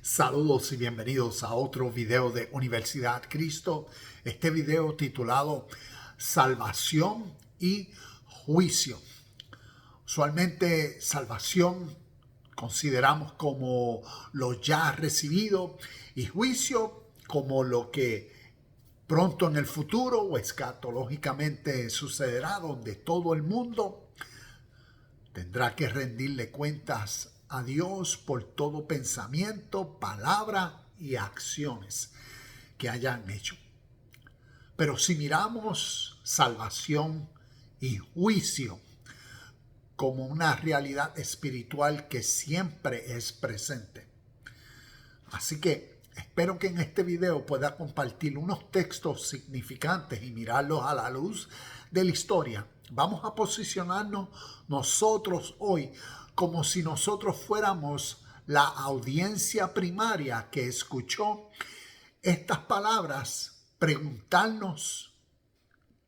Saludos y bienvenidos a otro video de Universidad Cristo. Este video titulado Salvación y Juicio. Usualmente salvación consideramos como lo ya recibido y juicio como lo que pronto en el futuro o escatológicamente sucederá, donde todo el mundo tendrá que rendirle cuentas a Dios por todo pensamiento, palabra y acciones que hayan hecho. Pero si miramos salvación y juicio como una realidad espiritual que siempre es presente. Así que espero que en este video pueda compartir unos textos significantes y mirarlos a la luz de la historia. Vamos a posicionarnos nosotros hoy como si nosotros fuéramos la audiencia primaria que escuchó estas palabras, preguntarnos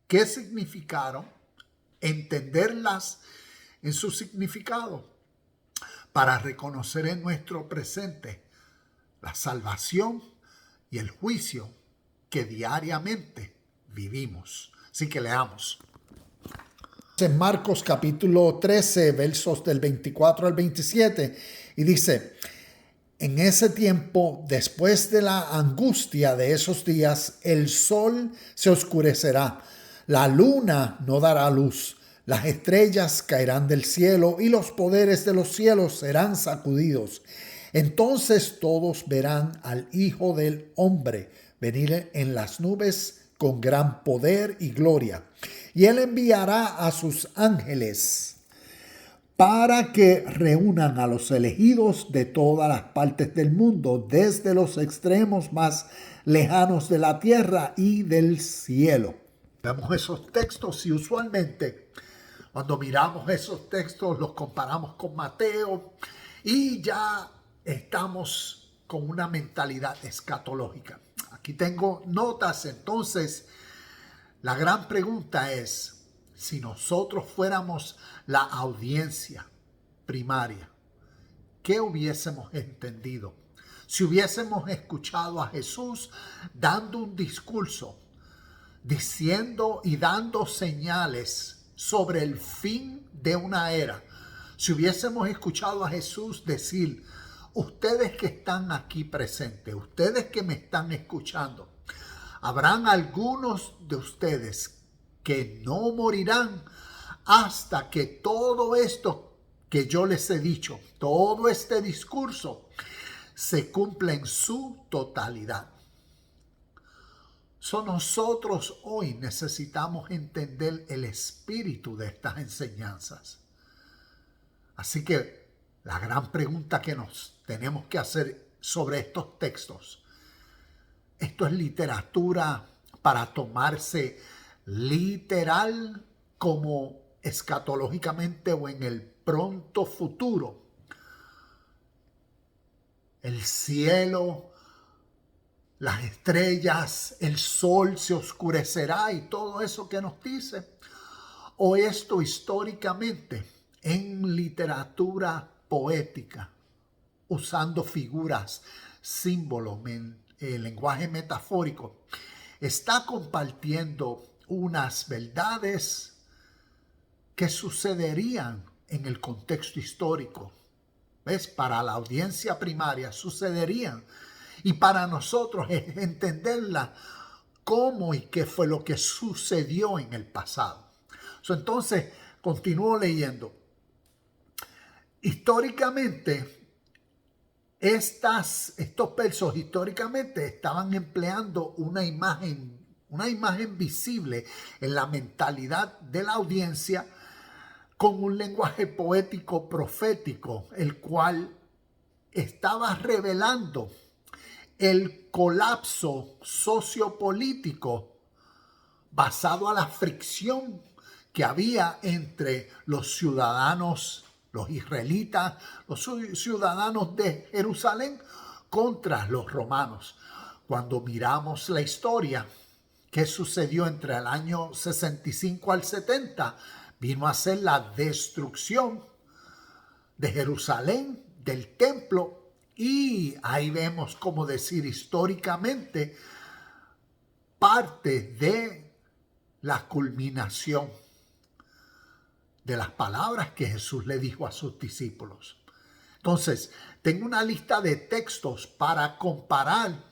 qué significaron, entenderlas en su significado, para reconocer en nuestro presente la salvación y el juicio que diariamente vivimos. Así que leamos. En Marcos capítulo 13, versos del 24 al 27, y dice: en ese tiempo, después de la angustia de esos días, el sol se oscurecerá, la luna no dará luz, las estrellas caerán del cielo y los poderes de los cielos serán sacudidos. Entonces todos verán al Hijo del Hombre venir en las nubes con gran poder y gloria. Y él enviará a sus ángeles para que reúnan a los elegidos de todas las partes del mundo, desde los extremos más lejanos de la tierra y del cielo. Vemos esos textos y usualmente cuando miramos esos textos los comparamos con Mateo y ya estamos con una mentalidad escatológica. Aquí tengo notas. Entonces la gran pregunta es: si nosotros fuéramos la audiencia primaria, ¿qué hubiésemos entendido? Si hubiésemos escuchado a Jesús dando un discurso, diciendo y dando señales sobre el fin de una era, si hubiésemos escuchado a Jesús decir: ustedes que están aquí presentes, ustedes que me están escuchando, habrán algunos de ustedes que no morirán hasta que todo esto que yo les he dicho, todo este discurso, se cumpla en su totalidad. Nosotros hoy necesitamos entender el espíritu de estas enseñanzas. Así que la gran pregunta que nos tenemos que hacer sobre estos textos: ¿esto es literatura para tomarse literal como escatológicamente o en el pronto futuro? El cielo, las estrellas, el sol se oscurecerá y todo eso que nos dice. ¿O esto históricamente en literatura poética, usando figuras, símbolos, lenguaje metafórico, está compartiendo unas verdades que sucederían en el contexto histórico? ¿Ves? Para la audiencia primaria sucederían, y para nosotros es entenderla cómo y qué fue lo que sucedió en el pasado. Entonces, continúo leyendo. Históricamente, estos versos históricamente estaban empleando una imagen visible en la mentalidad de la audiencia, con un lenguaje poético profético, el cual estaba revelando el colapso sociopolítico basado a la fricción que había entre los ciudadanos, los israelitas, los ciudadanos de Jerusalén contra los romanos. Cuando miramos la historia, ¿qué sucedió entre el año 65 al 70? Vino a ser la destrucción de Jerusalén, del templo Y ahí vemos, como decir, históricamente, parte de la culminación de las palabras que Jesús le dijo a sus discípulos. Entonces, tengo una lista de textos para comparar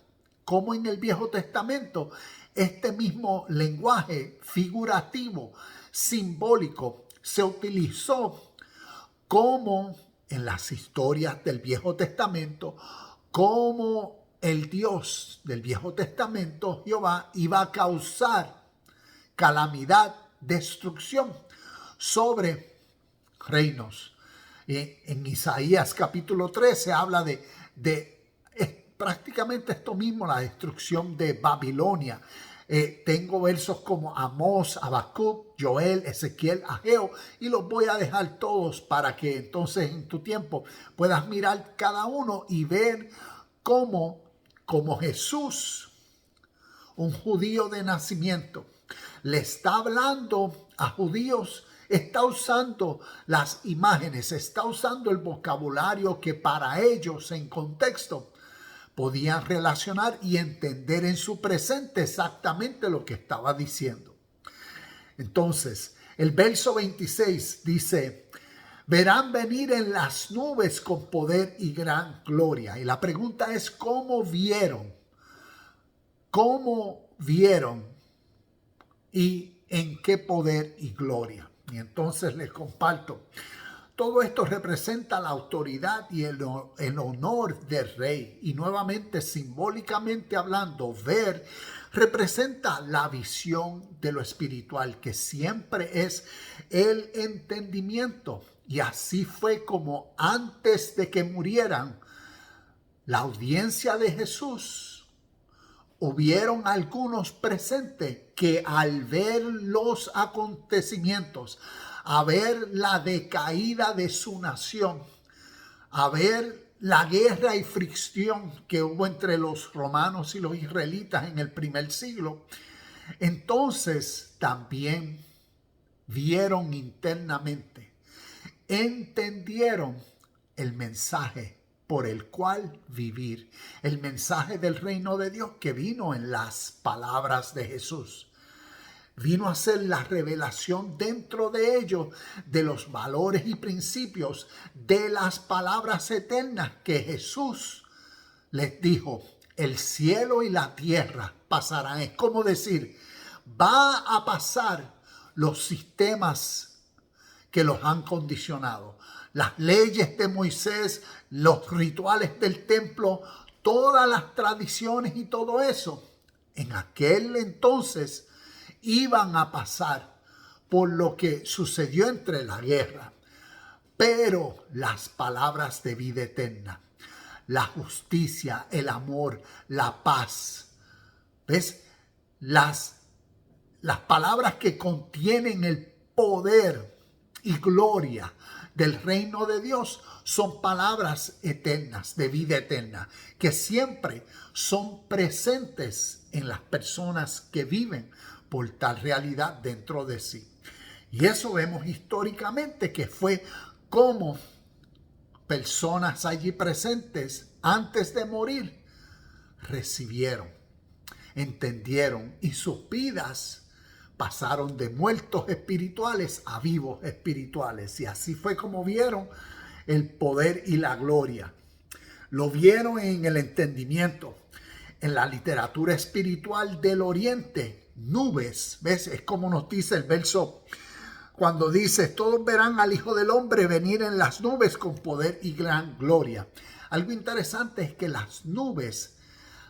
cómo en el Viejo Testamento este mismo lenguaje figurativo, simbólico, se utilizó como en las historias del Viejo Testamento, como el Dios del Viejo Testamento, Jehová, iba a causar calamidad, destrucción sobre reinos. En Isaías capítulo 13 habla de prácticamente esto mismo, la destrucción de Babilonia. Tengo versos como Amós, Habacuc, Joel, Ezequiel, Ageo, y los voy a dejar todos para que entonces en tu tiempo puedas mirar cada uno y ver cómo Jesús, un judío de nacimiento, le está hablando a judíos, está usando las imágenes, está usando el vocabulario que para ellos en contexto podían relacionar y entender en su presente exactamente lo que estaba diciendo. Entonces, el verso 26 dice: verán venir en las nubes con poder y gran gloria. Y la pregunta es, ¿cómo vieron? ¿Cómo vieron? ¿Y en qué poder y gloria? Y entonces les comparto. Todo esto representa la autoridad y el honor del rey. Y nuevamente, simbólicamente hablando, ver representa la visión de lo espiritual, que siempre es el entendimiento. Y así fue como antes de que murieran la audiencia de Jesús, hubieron algunos presentes que al ver los acontecimientos, a ver la decaída de su nación, a ver la guerra y fricción que hubo entre los romanos y los israelitas en el primer siglo, entonces también vieron internamente, entendieron el mensaje por el cual vivir, el mensaje del reino de Dios que vino en las palabras de Jesús. Vino a ser la revelación dentro de ellos de los valores y principios de las palabras eternas que Jesús les dijo. El cielo y la tierra pasarán. Es como decir, va a pasar los sistemas que los han condicionado. Las leyes de Moisés, los rituales del templo, todas las tradiciones y todo eso. En aquel entonces iban a pasar por lo que sucedió entre la guerra, pero las palabras de vida eterna, la justicia, el amor, la paz, ¿ves? Las palabras que contienen el poder y gloria del reino de Dios son palabras eternas, de vida eterna, que siempre son presentes en las personas que viven por tal realidad dentro de sí. Y eso vemos históricamente que fue como personas allí presentes antes de morir recibieron, entendieron y sus vidas pasaron de muertos espirituales a vivos espirituales. Y así fue como vieron el poder y la gloria. Lo vieron en el entendimiento, en la literatura espiritual del Oriente. Nubes, ¿ves? Es como nos dice el verso cuando dice: todos verán al Hijo del Hombre venir en las nubes con poder y gran gloria. Algo interesante es que las nubes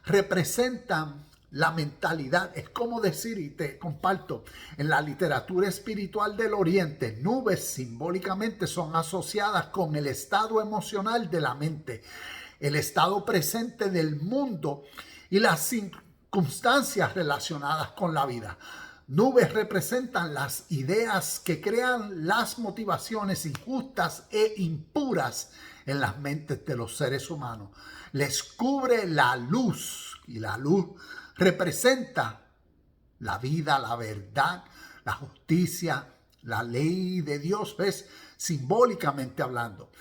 representan la mentalidad. Es como decir, y te comparto, en la literatura espiritual del Oriente, nubes simbólicamente son asociadas con el estado emocional de la mente, el estado presente del mundo y las circunstancias relacionadas con la vida. Nubes representan las ideas que crean las motivaciones injustas e impuras en las mentes de los seres humanos. Les cubre la luz, y la luz representa la vida, la verdad, la justicia, la ley de Dios, ¿ves? Simbólicamente hablando.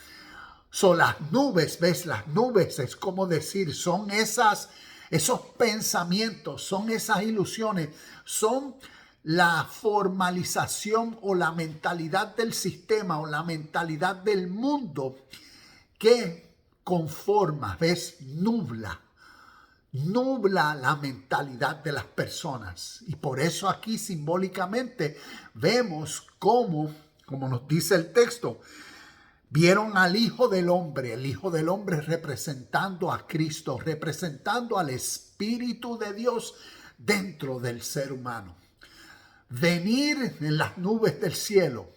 Son las nubes, ¿ves? Las nubes es como decir, son esos pensamientos, son esas ilusiones, son la formalización o la mentalidad del sistema o la mentalidad del mundo que conforma, ¿ves? Nubla la mentalidad de las personas. Y por eso aquí simbólicamente vemos cómo, como nos dice el texto, vieron al Hijo del Hombre, el Hijo del Hombre representando a Cristo, representando al Espíritu de Dios dentro del ser humano. Venir en las nubes del cielo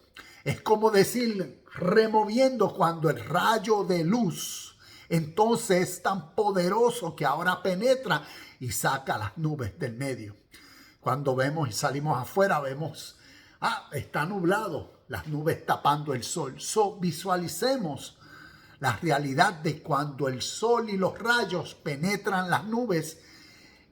es como decir, removiendo cuando el rayo de luz entonces es tan poderoso que ahora penetra y saca las nubes del medio. Cuando vemos y salimos afuera, vemos, está nublado, las nubes tapando el sol. Visualicemos la realidad de cuando el sol y los rayos penetran las nubes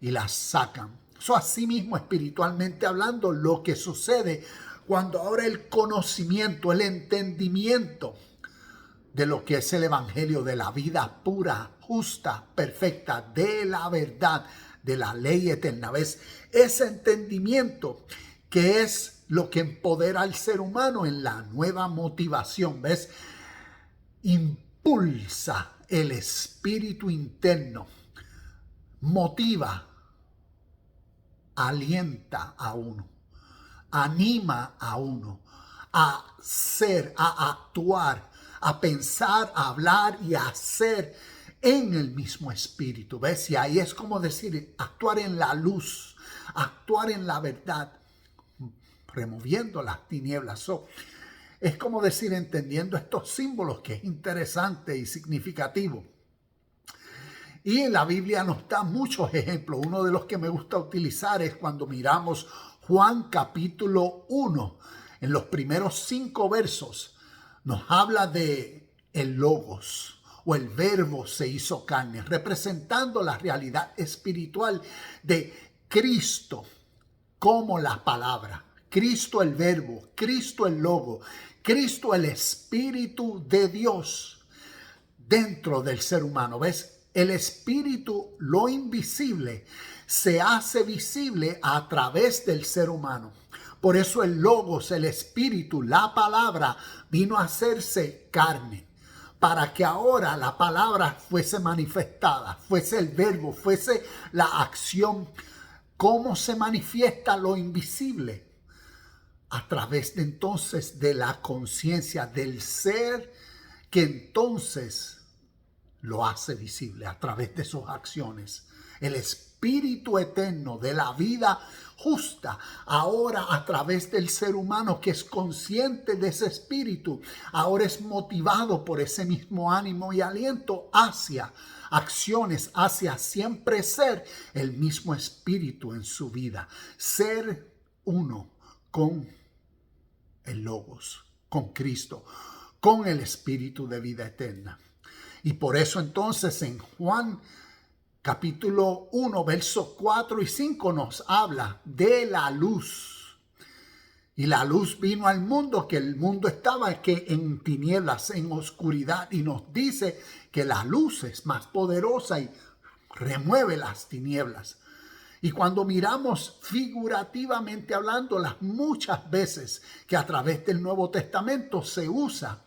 y las sacan. Así mismo, espiritualmente hablando, lo que sucede cuando ahora el conocimiento, el entendimiento de lo que es el evangelio de la vida pura, justa, perfecta, de la verdad, de la ley eterna. ¿Ves? Ese entendimiento que es lo que empodera al ser humano en la nueva motivación. ¿Ves? Impulsa el espíritu interno, motiva, alienta a uno, anima a uno a ser, a actuar, a pensar, a hablar y a hacer en el mismo espíritu. ¿Ves? Y ahí es como decir, actuar en la luz, actuar en la verdad, removiendo las tinieblas. Es como decir, entendiendo estos símbolos, que es interesante y significativo. Y en la Biblia nos da muchos ejemplos. Uno de los que me gusta utilizar es cuando miramos Juan capítulo 1. En los primeros 5 versos nos habla de el Logos o el Verbo se hizo carne, representando la realidad espiritual de Cristo como la palabra. Cristo el Verbo, Cristo el Logo, Cristo el Espíritu de Dios dentro del ser humano. ¿Ves? El espíritu, lo invisible, se hace visible a través del ser humano. Por eso el Logos, el espíritu, la palabra, vino a hacerse carne. Para que ahora la palabra fuese manifestada, fuese el verbo, fuese la acción. ¿Cómo se manifiesta lo invisible? A través de entonces de la conciencia del ser que entonces lo hace visible a través de sus acciones. El espíritu eterno de la vida justa, ahora a través del ser humano que es consciente de ese espíritu, ahora es motivado por ese mismo ánimo y aliento hacia acciones, hacia siempre ser el mismo espíritu en su vida, ser uno con el Logos, con Cristo, con el espíritu de vida eterna. Y por eso entonces en Juan capítulo 1, versos 4 y 5 nos habla de la luz. Y la luz vino al mundo, que el mundo estaba que en tinieblas, en oscuridad. Y nos dice que la luz es más poderosa y remueve las tinieblas. Y cuando miramos figurativamente hablando, las muchas veces que a través del Nuevo Testamento se usa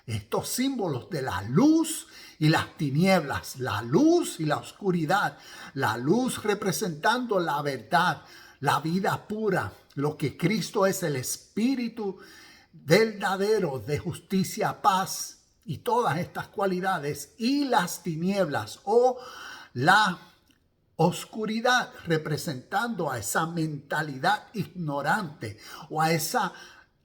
estos símbolos de la luz y las tinieblas, la luz y la oscuridad, la luz representando la verdad, la vida pura, lo que Cristo es, el espíritu verdadero de justicia, paz y todas estas cualidades, y las tinieblas o la oscuridad representando a esa mentalidad ignorante o a esa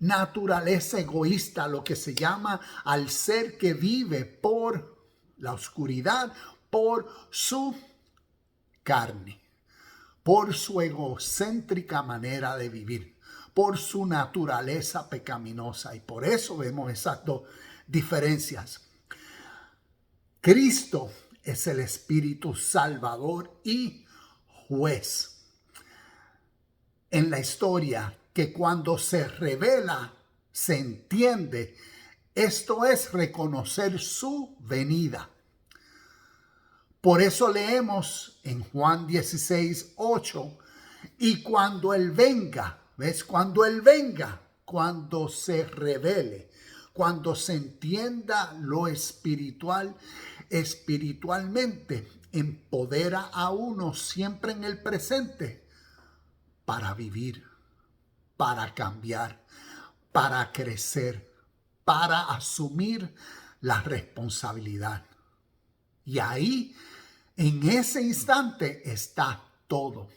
naturaleza egoísta, lo que se llama al ser que vive por la oscuridad, por su carne, por su egocéntrica manera de vivir, por su naturaleza pecaminosa. Y por eso vemos esas dos diferencias. Cristo es el Espíritu Salvador y juez en la historia, que cuando se revela, se entiende Esto es reconocer su venida. Por eso leemos en Juan 16:8, y cuando Él venga, ¿ves? Cuando Él venga, cuando se revele, cuando se entienda lo espiritual, espiritualmente empodera a uno siempre en el presente para vivir, para cambiar, para crecer, para asumir la responsabilidad. Y ahí, en ese instante, está todo.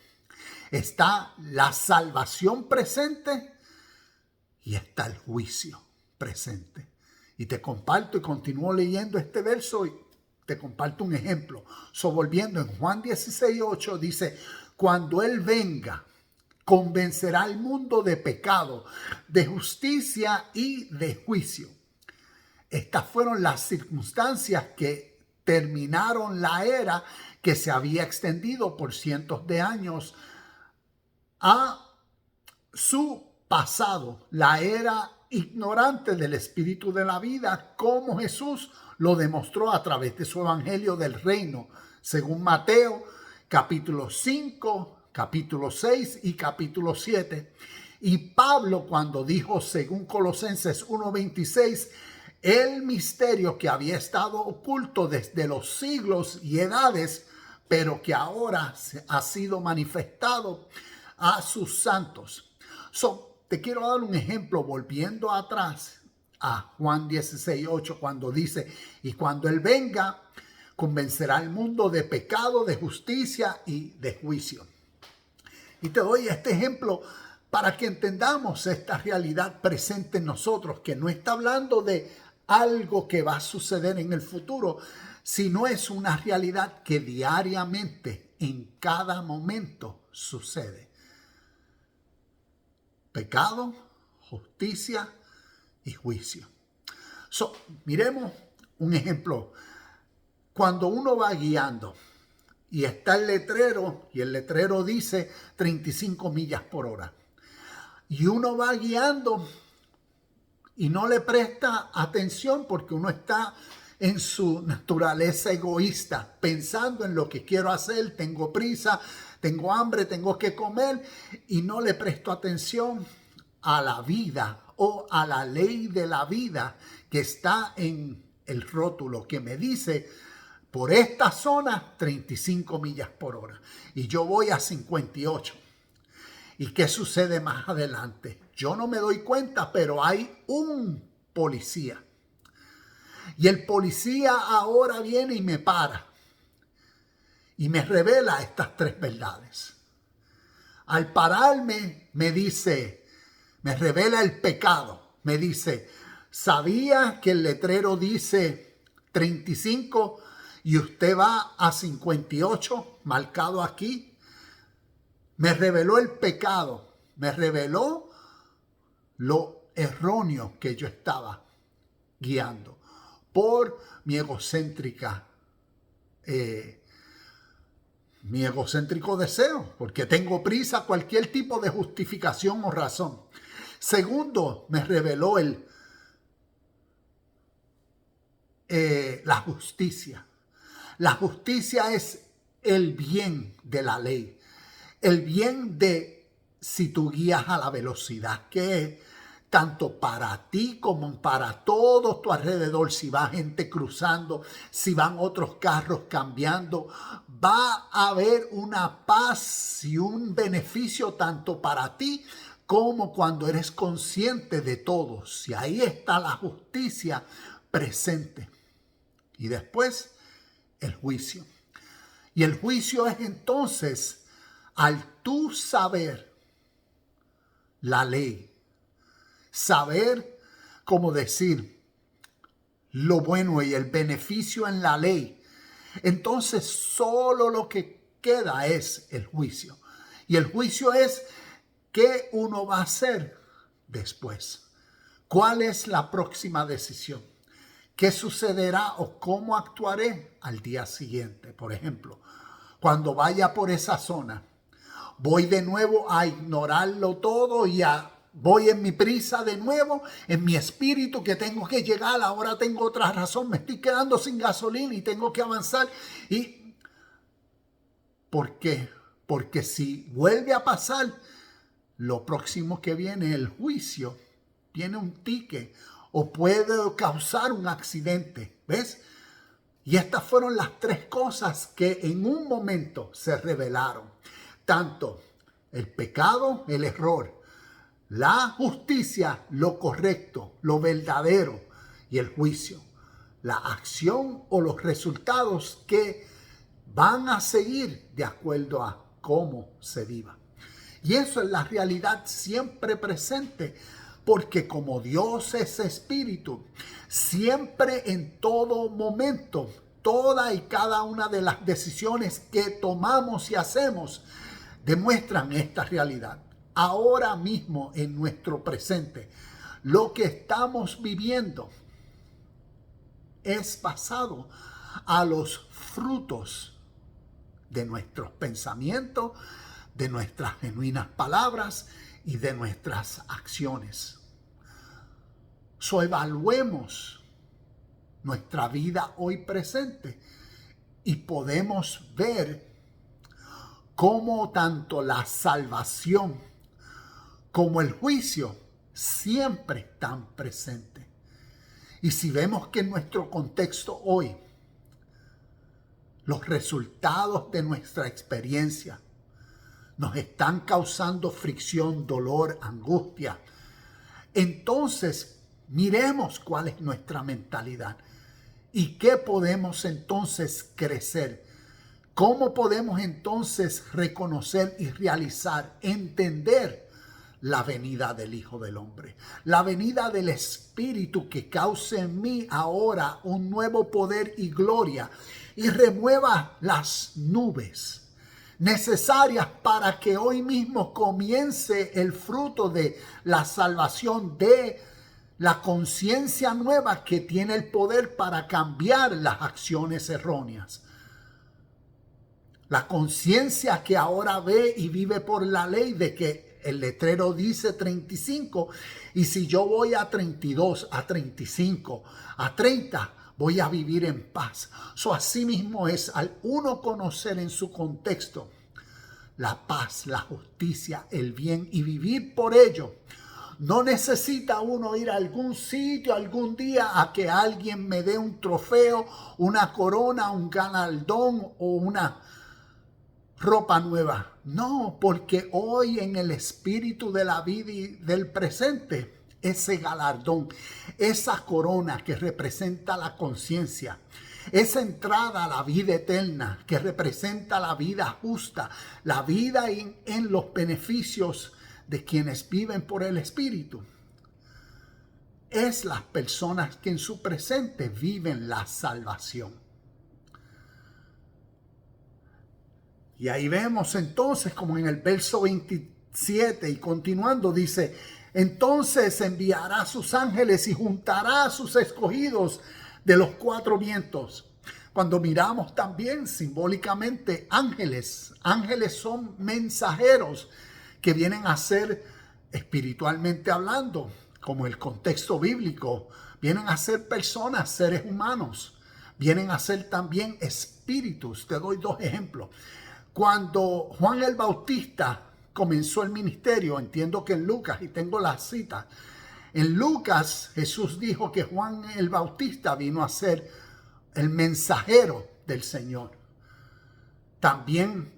Está la salvación presente y está el juicio presente. Y te comparto y continúo leyendo este verso y te comparto un ejemplo. Volviendo en Juan 16:8 dice, cuando Él venga, convencerá al mundo de pecado, de justicia y de juicio. Estas fueron las circunstancias que terminaron la era que se había extendido por cientos de años a su pasado, la era ignorante del espíritu de la vida, como Jesús lo demostró a través de su evangelio del reino, según Mateo, capítulo 5, capítulo 6 y capítulo 7. Y Pablo cuando dijo, según Colosenses 1:26, el misterio que había estado oculto desde los siglos y edades, pero que ahora ha sido manifestado a sus santos. Te quiero dar un ejemplo volviendo atrás a Juan 16:8 cuando dice, y cuando Él venga, convencerá al mundo de pecado, de justicia y de juicio. Y te doy este ejemplo para que entendamos esta realidad presente en nosotros, que no está hablando de algo que va a suceder en el futuro, sino es una realidad que diariamente, en cada momento, sucede. Pecado, justicia y juicio. Miremos un ejemplo. Cuando uno va guiando y está el letrero, y el letrero dice 35 millas por hora, y uno va guiando y no le presta atención porque uno está en su naturaleza egoísta, pensando en lo que quiero hacer, tengo prisa, tengo hambre, tengo que comer, y no le presto atención a la vida o a la ley de la vida que está en el rótulo que me dice, por esta zona 35 millas por hora, y yo voy a 58. ¿Y qué sucede más adelante? Yo no me doy cuenta, pero hay un policía. Y el policía ahora viene y me para. Y me revela estas tres verdades. Al pararme, me dice, me revela el pecado. Me dice, ¿sabía que el letrero dice 35 y usted va a 58, marcado aquí? Me reveló el pecado, me reveló lo erróneo que yo estaba guiando por mi egocéntrico deseo, porque tengo prisa, cualquier tipo de justificación o razón. Segundo, me reveló la justicia. La justicia es el bien de la ley. El bien de si tú guías a la velocidad que es, tanto para ti como para todo tu alrededor, si va gente cruzando, si van otros carros cambiando, va a haber una paz y un beneficio tanto para ti como cuando eres consciente de todo. Si ahí está la justicia presente. Y después el juicio. Y el juicio es entonces, al tú saber la ley, saber cómo decir lo bueno y el beneficio en la ley, entonces solo lo que queda es el juicio. Y el juicio es qué uno va a hacer después. ¿Cuál es la próxima decisión? ¿Qué sucederá o cómo actuaré al día siguiente? Por ejemplo, cuando vaya por esa zona, voy de nuevo a ignorarlo todo y a voy en mi prisa de nuevo, en mi espíritu que tengo que llegar, ahora tengo otra razón, me estoy quedando sin gasolina y tengo que avanzar. ¿Y por qué? Porque si vuelve a pasar, lo próximo que viene es el juicio, viene un ticket o puede causar un accidente, ¿ves? Y estas fueron las tres cosas que en un momento se revelaron. Tanto el pecado, el error, la justicia, lo correcto, lo verdadero y el juicio. La acción o los resultados que van a seguir de acuerdo a cómo se viva. Y eso es la realidad siempre presente, porque como Dios es espíritu, siempre en todo momento, toda y cada una de las decisiones que tomamos y hacemos demuestran esta realidad. Ahora mismo en nuestro presente, lo que estamos viviendo es basado a los frutos de nuestros pensamientos, de nuestras genuinas palabras y de nuestras acciones. Evaluemos nuestra vida hoy presente y podemos ver cómo tanto la salvación como el juicio siempre están presentes. Y si vemos que en nuestro contexto hoy, los resultados de nuestra experiencia nos están causando fricción, dolor, angustia, entonces miremos cuál es nuestra mentalidad y qué podemos entonces crecer. ¿Cómo podemos entonces reconocer y realizar, entender la venida del Hijo del Hombre? La venida del Espíritu que cause en mí ahora un nuevo poder y gloria y remueva las nubes necesarias para que hoy mismo comience el fruto de la salvación, de la conciencia nueva que tiene el poder para cambiar las acciones erróneas. La conciencia que ahora ve y vive por la ley de que el letrero dice 35 y si yo voy a 32, a 35, a 30, voy a vivir en paz. Así mismo es al uno conocer en su contexto la paz, la justicia, el bien y vivir por ello. No necesita uno ir a algún sitio algún día a que alguien me dé un trofeo, una corona, un galardón o una ropa nueva. No, porque hoy en el espíritu de la vida y del presente, ese galardón, esa corona que representa la conciencia, esa entrada a la vida eterna que representa la vida justa, la vida en los beneficios de quienes viven por el Espíritu, es las personas que en su presente viven la salvación. Y ahí vemos entonces como en el verso 27 y continuando dice, entonces enviará a sus ángeles y juntará a sus escogidos de los cuatro vientos. Cuando miramos también simbólicamente ángeles, ángeles son mensajeros que vienen a ser espiritualmente hablando, como el contexto bíblico, vienen a ser personas, seres humanos, vienen a ser también espíritus. Te doy dos ejemplos. Cuando Juan el Bautista comenzó el ministerio, entiendo que en Lucas, y tengo la cita, en Lucas Jesús dijo que Juan el Bautista vino a ser el mensajero del Señor. También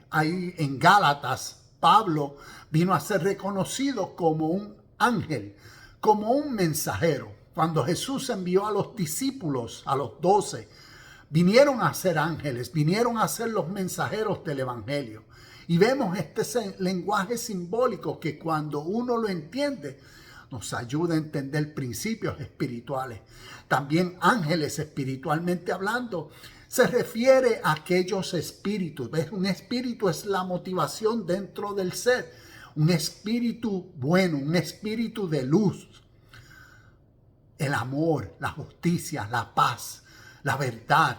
ahí en Gálatas, Pablo vino a ser reconocido como un ángel, como un mensajero. Cuando Jesús envió a los discípulos, a los 12, vinieron a ser ángeles, vinieron a ser los mensajeros del Evangelio. Y vemos este lenguaje simbólico que cuando uno lo entiende, nos ayuda a entender principios espirituales. También ángeles espiritualmente hablando, se refiere a aquellos espíritus. ¿Ves? Un espíritu es la motivación dentro del ser. Un espíritu bueno, un espíritu de luz. El amor, la justicia, la paz, la verdad,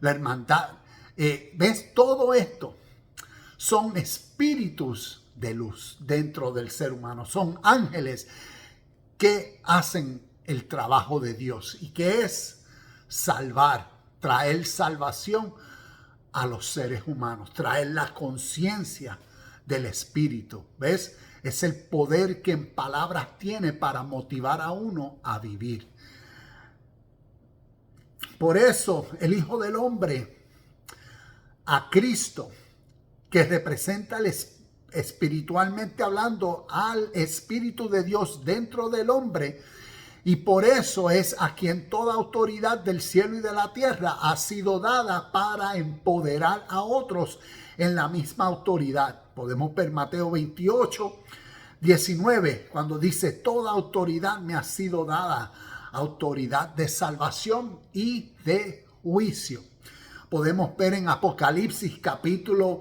la hermandad. ¿Ves? Todo esto son espíritus de luz dentro del ser humano. Son ángeles que hacen el trabajo de Dios y que es salvar, traer salvación a los seres humanos, traer la conciencia del Espíritu. ¿Ves? Es el poder que en palabras tiene para motivar a uno a vivir. Por eso el Hijo del Hombre, a Cristo, que representa espiritualmente hablando al Espíritu de Dios dentro del hombre, y por eso es a quien toda autoridad del cielo y de la tierra ha sido dada para empoderar a otros en la misma autoridad. Podemos ver Mateo 28, 19, cuando dice: toda autoridad me ha sido dada, autoridad de salvación y de juicio. Podemos ver en Apocalipsis capítulo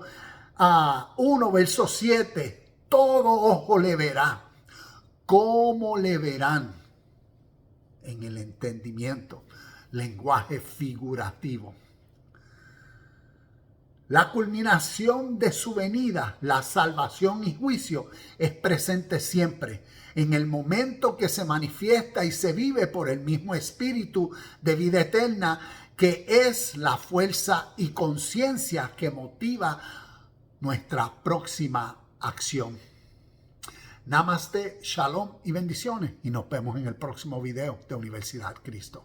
1, verso 7, todo ojo le verá. ¿Cómo le verán? En el entendimiento, lenguaje figurativo. La culminación de su venida, la salvación y juicio, es presente siempre, en el momento que se manifiesta y se vive por el mismo Espíritu de vida eterna, que es la fuerza y conciencia que motiva nuestra próxima acción. Namaste, shalom y bendiciones, y nos vemos en el próximo video de Universidad Cristo.